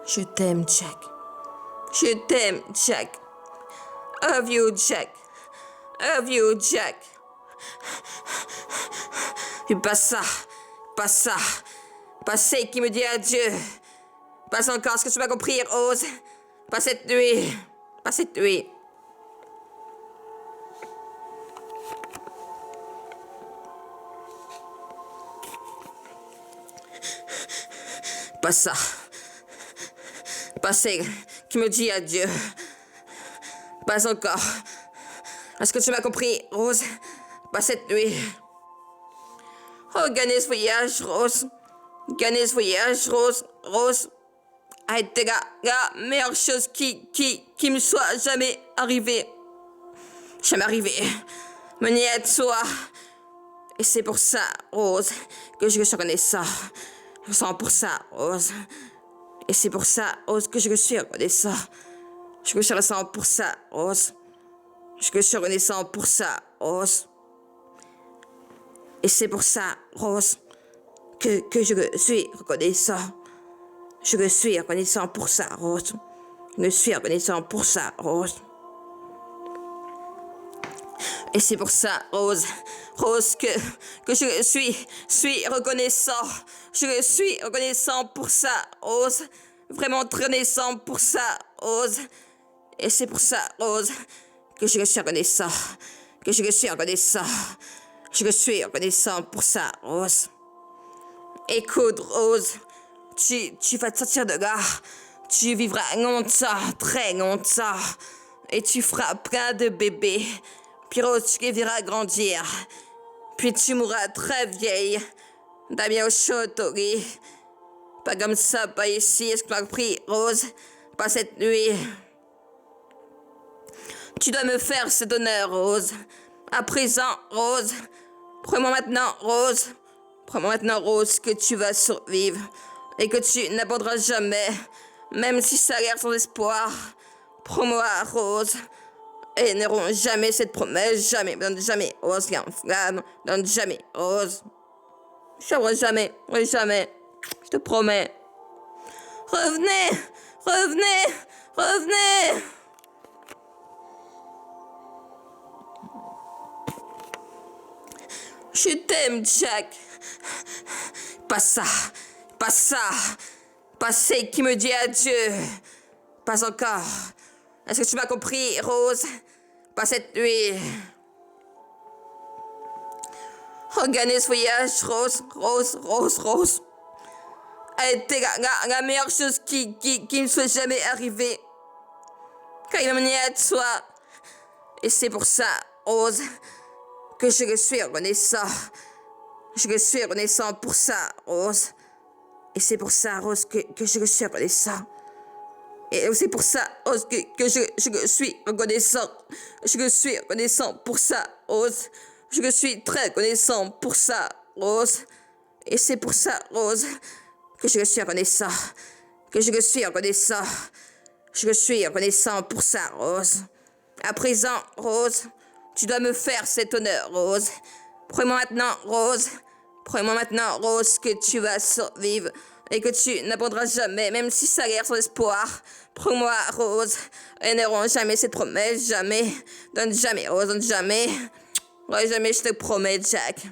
Je t'aime, Jack. Je t'aime, Jack. Love you, Jack. Love you, Jack. Et pas ça. Pas ça. Pas celle qui me dit adieu. Pas encore ce que tu m'as compris, Rose. Pas cette nuit. Pas cette nuit. Pas ça. Pas celle qui me dit adieu. Pas encore. Est-ce que tu m'as compris, Rose? Pas cette nuit. Oh, gagner ce voyage, Rose. Gagner ce voyage, Rose. Rose. A été la meilleure chose qui me soit jamais arrivée. Jamais arrivée. Me nier à toi. Et c'est pour ça, Rose, que je suis reconnaissant. Je sens pour ça, Rose. Et c'est pour ça, Rose, que je suis reconnaissant. Je suis reconnaissant pour ça, Rose. Je suis reconnaissant pour ça, Rose. Et c'est pour ça, Rose, que je suis reconnaissant. Je suis reconnaissant pour ça, Rose. Je suis reconnaissant pour ça, Rose. Et c'est pour ça, Rose, Rose, que je suis reconnaissant. Je suis reconnaissant pour ça, Rose. Vraiment très reconnaissant pour ça, Rose. Et c'est pour ça, Rose, que je suis reconnaissant. Que je suis reconnaissant. Je suis reconnaissant pour ça, Rose. Écoute, Rose, tu vas te sortir de là. Tu vivras longtemps, très longtemps. Et tu feras plein de bébés. Puis Rose, tu les verras grandir. Puis tu mourras très vieille. Damien au château-lit. Pas comme ça, pas ici. Est-ce que tu m'as compris, Rose? Pas cette nuit. Tu dois me faire cet honneur, Rose. À présent, Rose. Prends-moi maintenant, Rose. Prends-moi maintenant, Rose, que tu vas survivre. Et que tu n'abandonneras jamais. Même si ça a l'air sans espoir. Prends-moi, Rose. Et n'auront jamais cette promesse. Jamais. Donne jamais, Rose, qui enflamme. Donne jamais, Rose. Je jamais. Oui, jamais. Je te promets. Revenez. Revenez. Revenez. Je t'aime, Jack. Pas ça. Pas ça. Pas celle qui me dit adieu. Pas encore. Est-ce que tu m'as compris, Rose? Pas cette nuit. Regardez ce voyage, Rose, Rose, Rose, Rose. A été la meilleure chose qui ne soit jamais arrivée. Quand il m'a mené à toi. Et c'est pour ça, Rose, que je suis reconnaissant. Je suis reconnaissant pour ça, Rose. Et c'est pour ça, Rose, que je suis reconnaissant. Et c'est pour ça, Rose, que je suis reconnaissant. Je suis reconnaissant pour ça, Rose. Je suis très reconnaissant pour ça, Rose. Et c'est pour ça, Rose, que je suis reconnaissant. Que je suis reconnaissant. Je suis reconnaissant pour ça, Rose. À présent, Rose, tu dois me faire cet honneur, Rose. Prends-moi maintenant, Rose. Prends-moi maintenant, Rose, que tu vas survivre. Et que tu n'abandonneras jamais, même si ça a l'air sans espoir. Prends-moi, Rose. Et n'auront jamais cette promesse, jamais. Donne jamais, Rose, donne jamais. Ouais, jamais, je te promets, Jack.